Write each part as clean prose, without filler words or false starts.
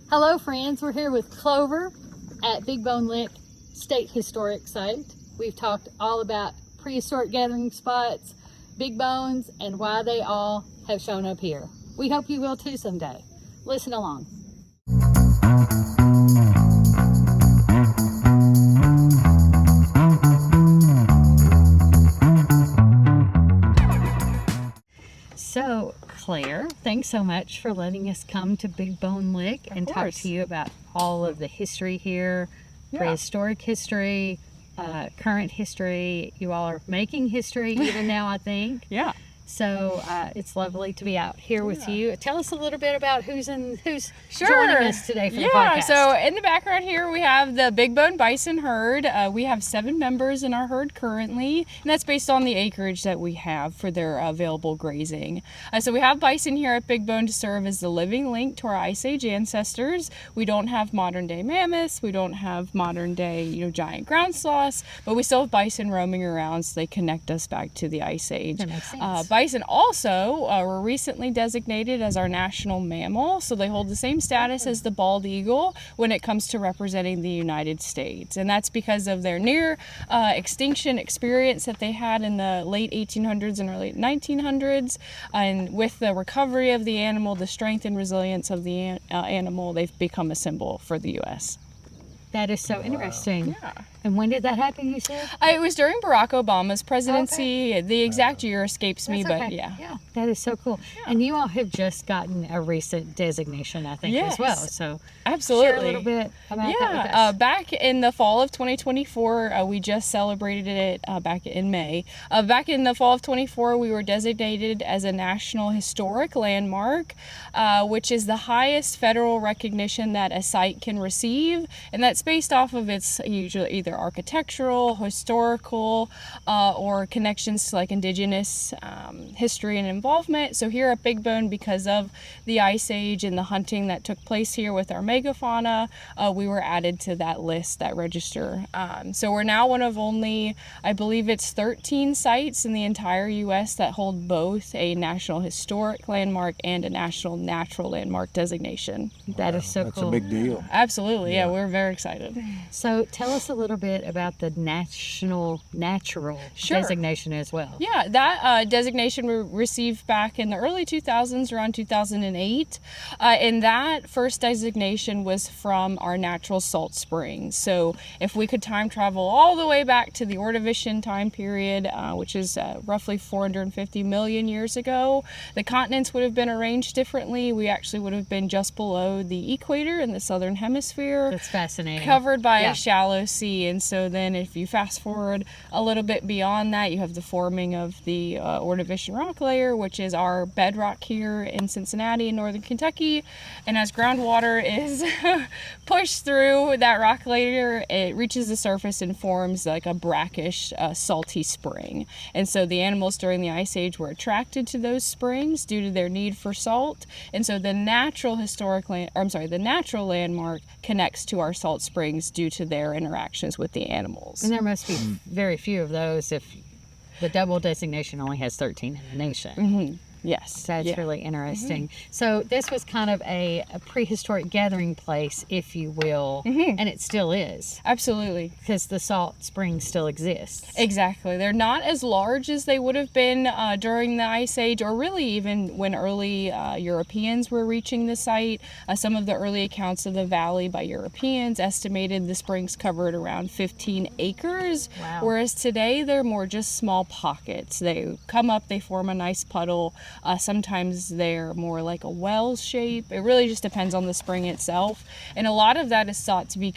Hello friends, we're here with Clover at Big Bone Lick State Historic Site. We've talked all about prehistoric gathering spots, big bones, and why they all have shown up here. We hope you will too someday. Listen along. So, Claire, thanks so much for letting us come to Big Bone Lick and talk to you about all of the history here, prehistoric history, current history. You all are making history even now, I think. Yeah. So it's lovely to be out here with you. Tell us a little bit about who's joining us today for the podcast. So in the background here we have the Big Bone Bison herd. We have 7 members in our herd currently, and that's based on the acreage that we have for their available grazing. So we have bison here at Big Bone to serve as the living link to our Ice Age ancestors. We don't have modern day mammoths, we don't have modern day giant ground sloths, but we still have bison roaming around, so they connect us back to the Ice Age. That makes sense. Bison also were recently designated as our national mammal, so they hold the same status as the bald eagle when it comes to representing the United States. And that's because of their near extinction experience that they had in the late 1800s and early 1900s. And with the recovery of the animal, the strength and resilience of the animal, they've become a symbol for the U.S. That is so interesting. Yeah. And when did that happen, you said? It was during Barack Obama's presidency. Okay. The exact year escapes me, That's but okay. yeah. That is so cool. Yeah. And you all have just gotten a recent designation, I think, as well. So absolutely. share a little bit about that with us. Back in the fall of 2024, we just celebrated it back in May. Back in the fall of 24, we were designated as a National Historic Landmark, which is the highest federal recognition that a site can receive, and that's based off of its usually either architectural, historical, or connections to like indigenous history and involvement. So here at Big Bone, because of the Ice Age and the hunting that took place here with our megafauna, we were added to that list, that register. So we're now one of only, I believe it's 13 sites in the entire U.S. that hold both a National Historic Landmark and a National Natural Landmark designation. That is so That's cool. a big deal. Absolutely, yeah, we're very excited. So tell us a little bit about the National Natural Sure. designation as well. Yeah, that designation we received back in the early 2000s, around 2008. And that first designation was from our natural salt springs. So if we could time travel all the way back to the Ordovician time period, which is roughly 450 million years ago, the continents would have been arranged differently. We actually would have been just below the equator in the southern hemisphere. That's fascinating. Covered by Yeah. a shallow sea. And so then if you fast forward a little bit beyond that, you have the forming of the Ordovician rock layer, which is our bedrock here in Cincinnati in northern Kentucky. And as groundwater is pushed through that rock layer, it reaches the surface and forms like a brackish, salty spring. And so the animals during the Ice Age were attracted to those springs due to their need for salt. And so the natural landmark connects to our salt springs due to their interactions with the animals. And there must be very few of those if the double designation only has 13 in the nation. Mm-hmm. Yes. That's really interesting. So this was kind of a prehistoric gathering place, if you will, and it still is. Absolutely. Because the salt spring still exists. Exactly. They're not as large as they would have been during the Ice Age, or really even when early Europeans were reaching the site. Some of the early accounts of the valley by Europeans estimated the springs covered around 15 acres, Wow. whereas today they're more just small pockets. They come up, they form a nice puddle. Sometimes they're more like a well shape. It really just depends on the spring itself. And a lot of that is thought to be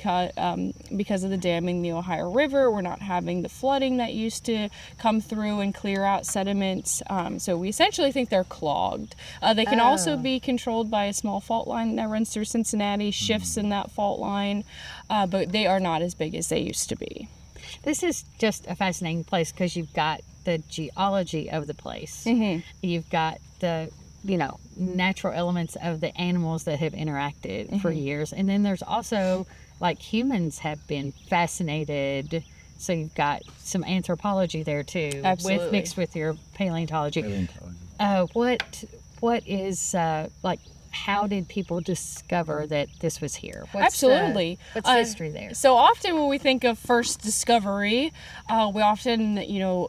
because of the damming the Ohio River. We're not having the flooding that used to come through and clear out sediments. So we essentially think they're clogged. They can also be controlled by a small fault line that runs through Cincinnati, shifts in that fault line, but they are not as big as they used to be. This is just a fascinating place because you've got the geology of the place. You've got the, natural elements of the animals that have interacted for years. And then there's also, like, humans have been fascinated. So you've got some anthropology there too. Absolutely. Mixed with your paleontology. Paleontology. What is, like, how did people discover that this was here? Absolutely. What's the history there? So often when we think of first discovery, we often,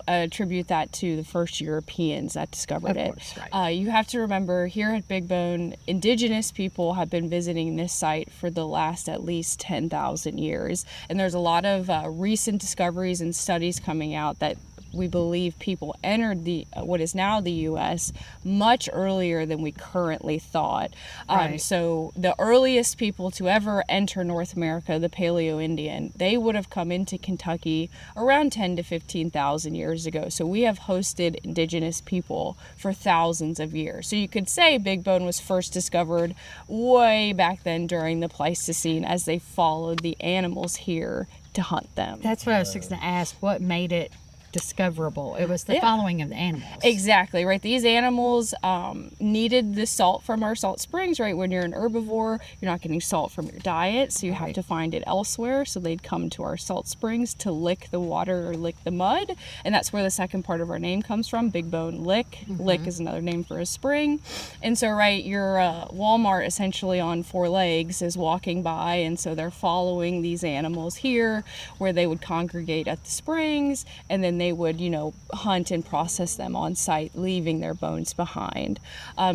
attribute that to the first Europeans that discovered it. Of course, right. You have to remember, here at Big Bone, indigenous people have been visiting this site for the last at least 10,000 years. And there's a lot of recent discoveries and studies coming out that we believe people entered what is now the U.S. much earlier than we currently thought. Right. So the earliest people to ever enter North America, the Paleo-Indian, they would have come into Kentucky around 10 to 15,000 years ago. So we have hosted indigenous people for thousands of years. So you could say Big Bone was first discovered way back then during the Pleistocene as they followed the animals here to hunt them. That's what I was fixing to ask. What made it discoverable? It was the following of the animals. Exactly, right. These animals needed the salt from our salt springs, right? When you're an herbivore, you're not getting salt from your diet, so you have to find it elsewhere. So they'd come to our salt springs to lick the water or lick the mud, and that's where the second part of our name comes from, Big Bone Lick. Lick is another name for a spring. And so, right, your Walmart essentially on four legs is walking by, and so they're following these animals here where they would congregate at the springs, and then they would, hunt and process them on site, leaving their bones behind.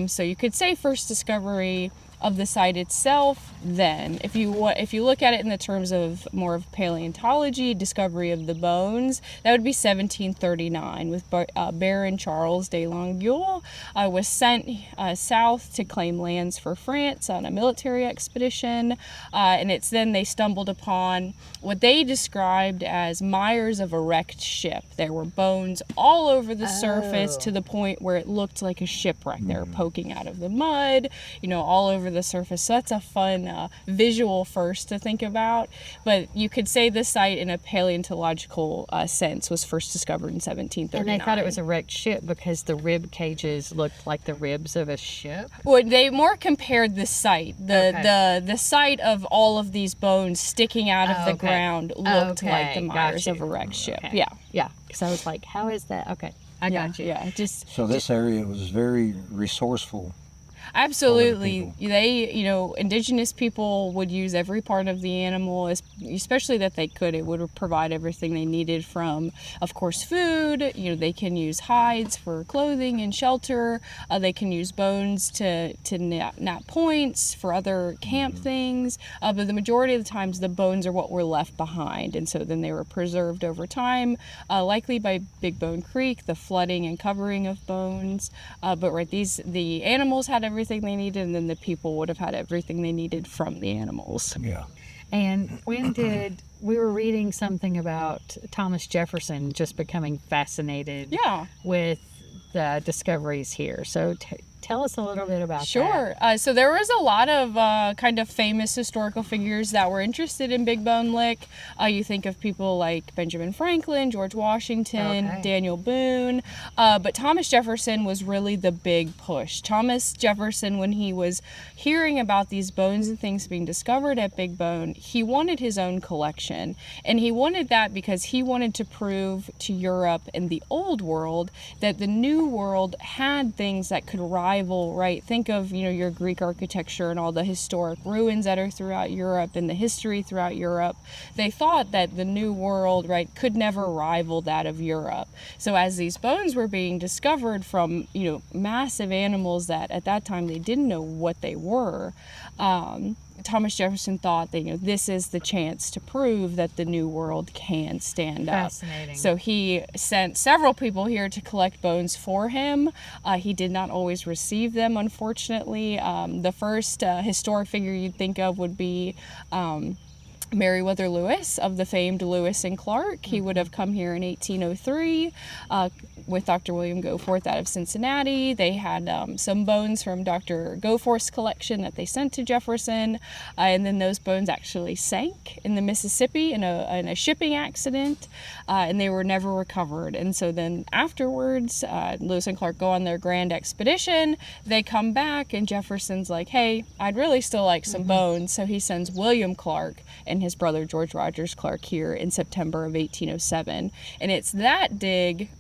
So you could say first discovery of the site itself. Then, if you look at it in the terms of more of paleontology, discovery of the bones, that would be 1739 with Baron Charles de Longueuil was sent south to claim lands for France on a military expedition, and it's then they stumbled upon what they described as mires of a wrecked ship. There were bones all over the surface to the point where it looked like a shipwreck. They were poking out of the mud, all over the surface. So that's a fun visual first to think about. But you could say the site in a paleontological sense was first discovered in 1739. And they thought it was a wrecked ship because the rib cages looked like the ribs of a ship? Well, they more compared the site. The site of all of these bones sticking out of the ground looked like the mires of a wrecked ship. Yeah. Yeah. Because I was like, how is that? Okay. I got you. Yeah. So this area was very resourceful. Absolutely. They, indigenous people would use every part of the animal, especially that they could. It would provide everything they needed from, of course, food. They can use hides for clothing and shelter. They can use bones to knot points for other camp things. But the majority of the times, the bones are what were left behind. And so then they were preserved over time, likely by Big Bone Creek, the flooding and covering of bones. But the animals had everything they needed, and then the people would have had everything they needed from the animals. Yeah. And we were reading something about Thomas Jefferson just becoming fascinated with the discoveries here. So tell us a little bit about that. Sure. So there was a lot of kind of famous historical figures that were interested in Big Bone Lick. You think of people like Benjamin Franklin, George Washington, Daniel Boone. But Thomas Jefferson was really the big push. Thomas Jefferson, when he was hearing about these bones and things being discovered at Big Bone, he wanted his own collection. And he wanted that because he wanted to prove to Europe and the Old World that the New World had things that could rival, right? Think of, your Greek architecture and all the historic ruins that are throughout Europe and the history throughout Europe. They thought that the New World, right, could never rival that of Europe. So as these bones were being discovered from, massive animals that at that time they didn't know what they were, Thomas Jefferson thought that, this is the chance to prove that the New World can stand up. Fascinating. So he sent several people here to collect bones for him. He did not always receive them, unfortunately. The first historic figure you'd think of would be Meriwether Lewis of the famed Lewis and Clark. He would have come here in 1803 with Dr. William Goforth out of Cincinnati. They had some bones from Dr. Goforth's collection that they sent to Jefferson, and then those bones actually sank in the Mississippi in a shipping accident, and they were never recovered. And so then afterwards, Lewis and Clark go on their grand expedition. They come back, and Jefferson's like, hey, I'd really still like some bones. So he sends William Clark and his brother George Rogers Clark here in September of 1807. And it's that dig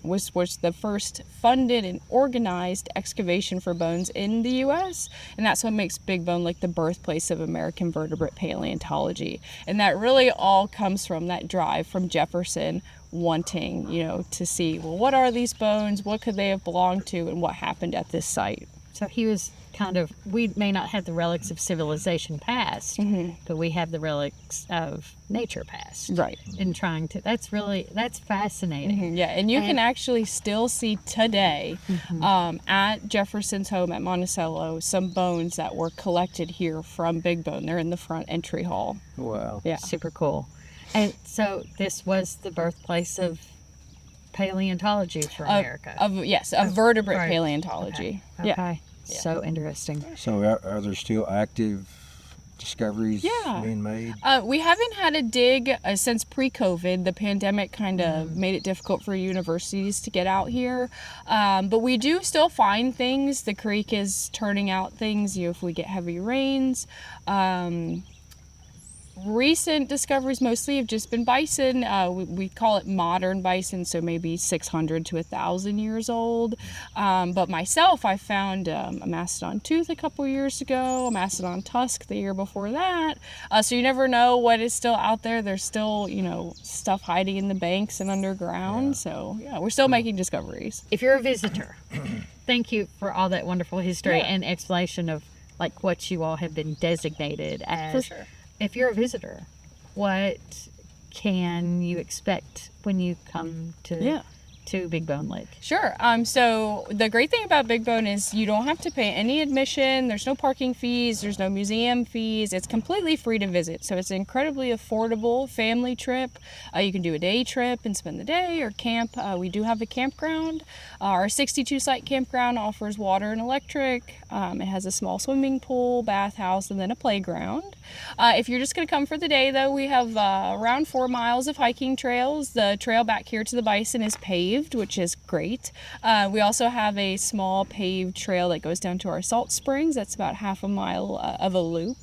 was the first funded and organized excavation for bones in the U.S. And that's what makes Big Bone like the birthplace of American vertebrate paleontology. And that really all comes from that drive from Jefferson wanting, to see, well, what are these bones? What could they have belonged to? And what happened at this site? So he was we may not have the relics of civilization past, but we have the relics of nature past. Right. In trying to, that's fascinating. Yeah, and you can actually still see today at Jefferson's home at Monticello some bones that were collected here from Big Bone. They're in the front entry hall. Wow. Yeah. Super cool. And so this was the birthplace of paleontology for America. Of vertebrate paleontology. Okay. Yeah. Okay. So interesting. So are there still active discoveries being made? We haven't had a dig since pre-COVID. The pandemic kind of made it difficult for universities to get out here. But we do still find things. The creek is turning out things, if we get heavy rains. Recent discoveries mostly have just been bison. We call it modern bison, so maybe 600 to 1,000 years old. But myself, I found a mastodon tooth a couple years ago, a mastodon tusk the year before that. So you never know what is still out there. There's still, stuff hiding in the banks and underground. Yeah. So we're still making discoveries. If you're a visitor, thank you for all that wonderful history and explanation of what you all have been designated as. For sure. If you're a visitor, what can you expect when you come to Big Bone Lake? Sure. So the great thing about Big Bone is you don't have to pay any admission. There's no parking fees. There's no museum fees. It's completely free to visit. So it's an incredibly affordable family trip. You can do a day trip and spend the day or camp. We do have a campground. Our 62-site campground offers water and electric. It has a small swimming pool, bathhouse, and then a playground. If you're just going to come for the day, though, we have around 4 miles of hiking trails. The trail back here to the bison is paved, which is great. We also have a small paved trail that goes down to our salt springs. That's about half a mile of a loop.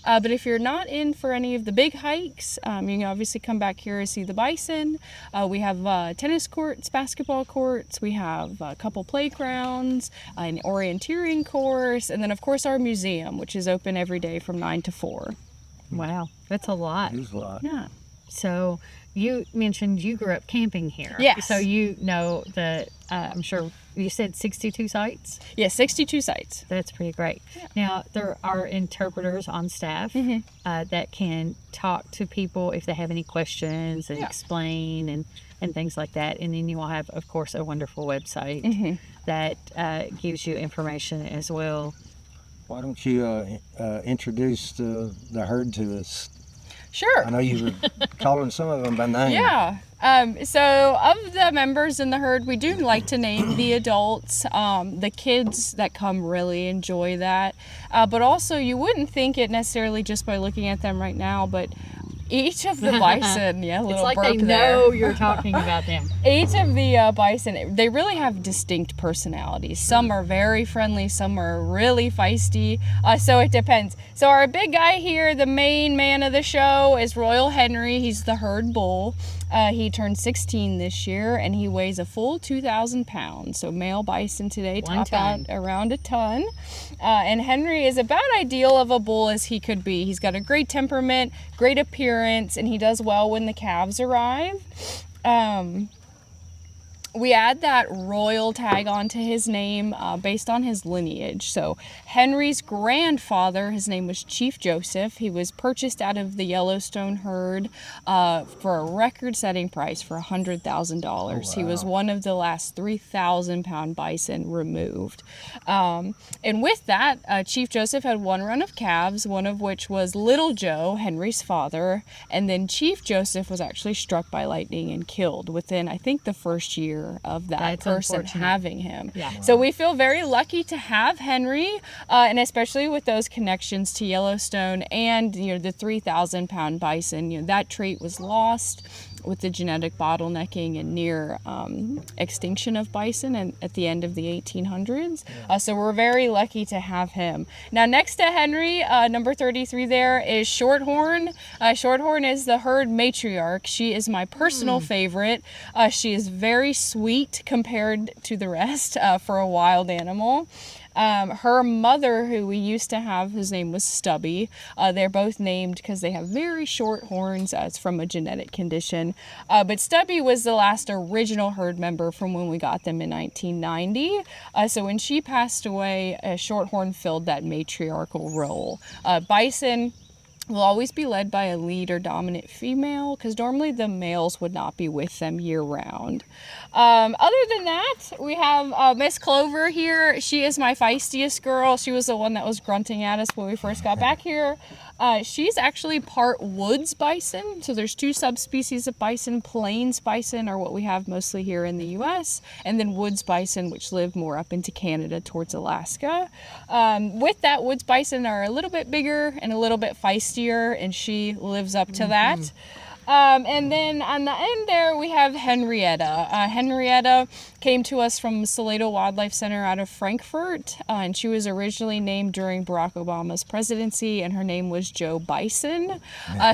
But if you're not in for any of the big hikes, you can obviously come back here and see the bison. We have tennis courts, basketball courts. We have a couple playgrounds, an orienteering course, and then, of course, our museum, which is open every day from 9 to 4. Wow, that's a lot. It is a lot. Yeah. So you mentioned you grew up camping here. Yes. So you know that, I'm sure you said 62 sites? Yes, 62 sites. That's pretty great. Yeah. Now, there are interpreters on staff that can talk to people if they have any questions and explain and things like that. And then you will have, of course, a wonderful website that gives you information as well. Why don't you introduce the herd to us? Sure. I know you were calling some of them by name. Yeah. So of the members in the herd, we do like to name the adults. The kids that come really enjoy that. But also, you wouldn't think it necessarily just by looking at them right now, but each of the bison, little it's like burp they there. know you're talking about them. Each of the bison, they really have distinct personalities. Some are very friendly, some are really feisty, so it depends. So our big guy here, the main man of the show, is Royal Henry. He's the herd bull. He turned 16 this year, and he weighs a full 2,000 pounds. So male bison today top out around a ton. And Henry is about ideal of a bull as he could be. He's got a great temperament, great appearance, and he does well when the calves arrive. We add that royal tag onto his name based on his lineage. So Henry's grandfather, his name was Chief Joseph. He was purchased out of the Yellowstone herd for a record-setting price for $100,000. Oh, wow. He was one of the last 3,000-pound bison removed. And with that, Chief Joseph had one run of calves, one of which was Little Joe, Henry's father. And then Chief Joseph was actually struck by lightning and killed within, I think, the first year of that person having him. Yeah. Wow. So we feel very lucky to have Henry, and especially with those connections to Yellowstone and the 3,000-pound bison. That trait was lost with the genetic bottlenecking and near extinction of bison and at the end of the 1800s. So we're very lucky to have him. Now next to Henry, number 33 there is Shorthorn. Shorthorn is the herd matriarch. She is my personal favorite. She is very sweet compared to the rest for a wild animal. Her mother, who we used to have, whose name was Stubby, they're both named because they have very short horns. It's from a genetic condition. But Stubby was the last original herd member from when we got them in 1990. So when she passed away, Shorthorn filled that matriarchal role. Bison will always be led by a lead or dominant female because normally the males would not be with them year round. Other than that, we have Miss Clover here. She is my feistiest girl. She was the one that was grunting at us when we first got back here. She's actually part woods bison. So there's two subspecies of bison. Plains bison are what we have mostly here in the US, and then woods bison, which live more up into Canada towards Alaska. With that, woods bison are a little bit bigger and a little bit feistier, and she lives up to that. And then on the end there, we have Henrietta. Henrietta came to us from Salado Wildlife Center out of Frankfurt, and she was originally named during Barack Obama's presidency, and her name was Joe Bison.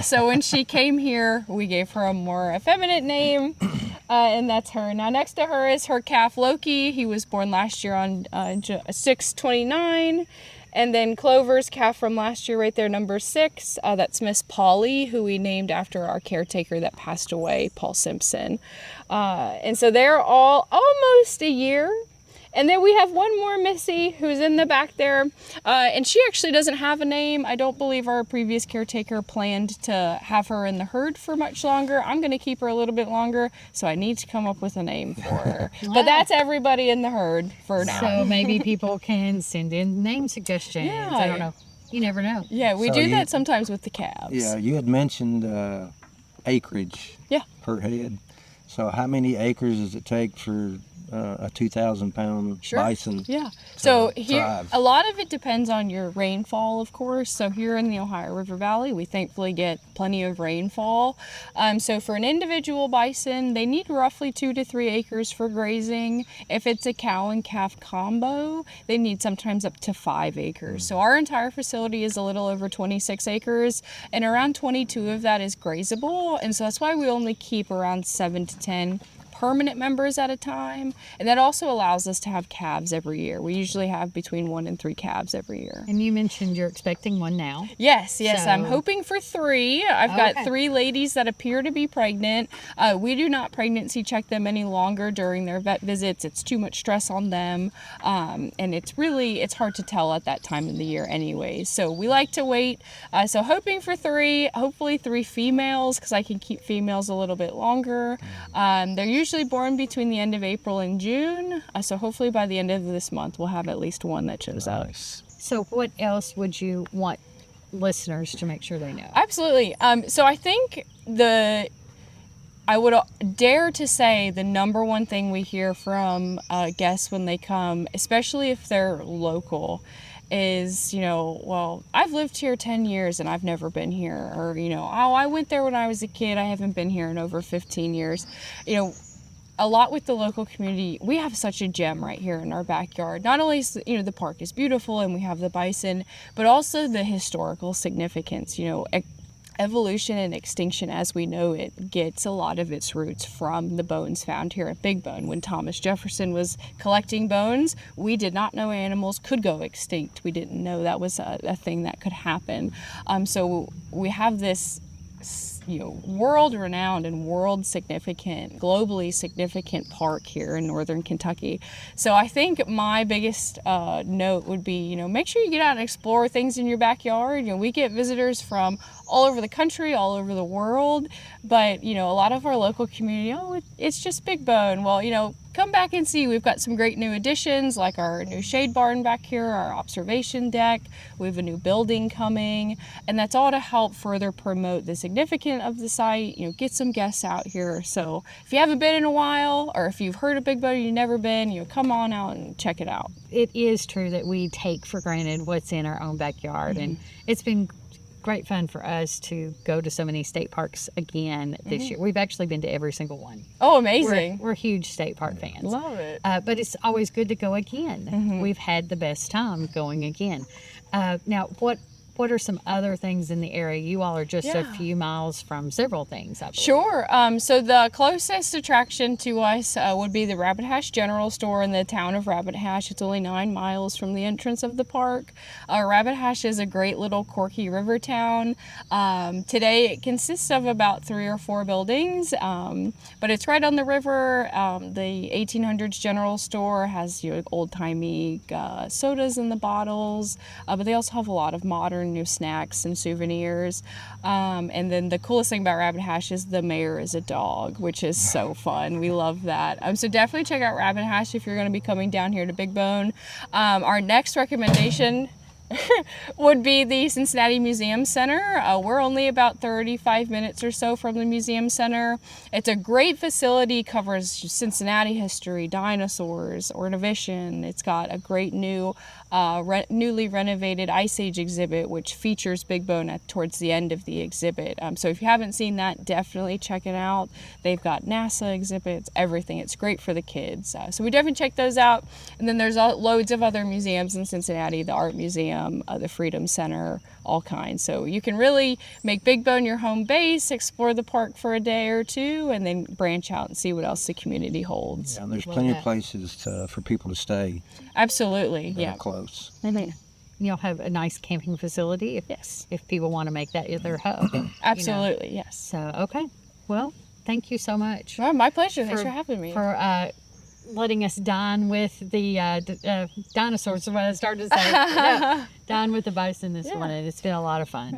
So when she came here, we gave her a more effeminate name, and that's her. Now next to her is her calf Loki. He was born last year on 6/29. And then Clover's calf from last year right there, number 6, that's Miss Polly, who we named after our caretaker that passed away, Paul Simpson. And so they're all almost a year. And then we have one more Missy who's in the back there, and she actually doesn't have a name. I don't believe our previous caretaker planned to have her in the herd for much longer. I'm going to keep her a little bit longer, so I need to come up with a name for her. But that's everybody in the herd for now. So maybe people can send in name suggestions. Yeah. I don't know. You never know. Yeah, we do that sometimes with the calves. Yeah, you had mentioned acreage per head. So how many acres does it take for a 2,000-pound bison? Yeah. So here, thrive? a lot of it depends on your rainfall, of course. So here in the Ohio River Valley, we thankfully get plenty of rainfall. So for an individual bison, they need roughly 2 to 3 acres for grazing. If it's a cow and calf combo, they need sometimes up to 5 acres. So our entire facility is a little over 26 acres, and around 22 of that is grazable. And so that's why we only keep around 7 to 10 permanent members at a time, and that also allows us to have calves every year. We usually have between 1 and 3 calves every year. And you mentioned you're expecting one now. Yes, So- I'm hoping for 3. I've got 3 ladies that appear to be pregnant. We do not pregnancy check them any longer during their vet visits. It's too much stress on them, and it's hard to tell at that time of the year anyways. So we like to wait. So hoping for 3, hopefully 3 females, because I can keep females a little bit longer. They're usually born between the end of April and June, so hopefully by the end of this month we'll have at least one that shows up. So what else would you want listeners to make sure they know? Absolutely. So I think I would dare to say the number one thing we hear from guests when they come, especially if they're local, is, well, I've lived here 10 years and I've never been here. Or, oh, I went there when I was a kid. I haven't been here in over 15 years. A lot with the local community, we have such a gem right here in our backyard. Not only is, the park is beautiful and we have the bison, but also the historical significance. Evolution and extinction as we know it gets a lot of its roots from the bones found here at Big Bone. When Thomas Jefferson was collecting bones, we did not know animals could go extinct. We didn't know that was a thing that could happen. So we have this world-renowned and world-significant, globally significant park here in northern Kentucky. So I think my biggest note would be, make sure you get out and explore things in your backyard. We get visitors from all over the country, all over the world, but, a lot of our local community, it's just Big Bone. Well, come back and see. We've got some great new additions, like our new shade barn back here, our observation deck. We have a new building coming, and that's all to help further promote the significance of the site, get some guests out here. So if you haven't been in a while, or if you've heard of Big Bone and you've never been, come on out and check it out. It is true that we take for granted what's in our own backyard, and it's been great fun for us to go to so many state parks again this year. We've actually been to every single one. Oh, amazing. We're huge state park fans. Love it. But it's always good to go again. We've had the best time going again. Now, what are some other things in the area? You all are just a few miles from several things, I believe. Sure. So the closest attraction to us would be the Rabbit Hash General Store in the town of Rabbit Hash. It's only 9 miles from the entrance of the park. Rabbit Hash is a great little quirky river town. Today it consists of about 3 or 4 buildings, but it's right on the river. The 1800s General Store has old-timey sodas in the bottles, but they also have a lot of modern new snacks and souvenirs. And then the coolest thing about Rabbit Hash is the mayor is a dog, which is so fun. We love that. So definitely check out Rabbit Hash if you're going to be coming down here to Big Bone. Our next recommendation would be the Cincinnati Museum Center. We're only about 35 minutes or so from the Museum Center. It's a great facility, covers Cincinnati history, dinosaurs, Ornithovision. It's got a great newly renovated Ice Age exhibit, which features Big Bone towards the end of the exhibit. So if you haven't seen that, definitely check it out. They've got NASA exhibits, everything. It's great for the kids. So we definitely check those out. And then there's loads of other museums in Cincinnati, the Art Museum, the Freedom Center, all kinds. So you can really make Big Bone your home base, explore the park for a day or two, and then branch out and see what else the community holds. Yeah, and there's plenty of places for people to stay. Absolutely, yeah. Close. And you'll have a nice camping facility if people want to make that their hub. Absolutely, yes. So, okay. Well, thank you so much. Oh, my pleasure. Thanks for having me. For letting us dine with the dinosaurs, is what I started to say. No, dine with the bison this morning. It's been a lot of fun.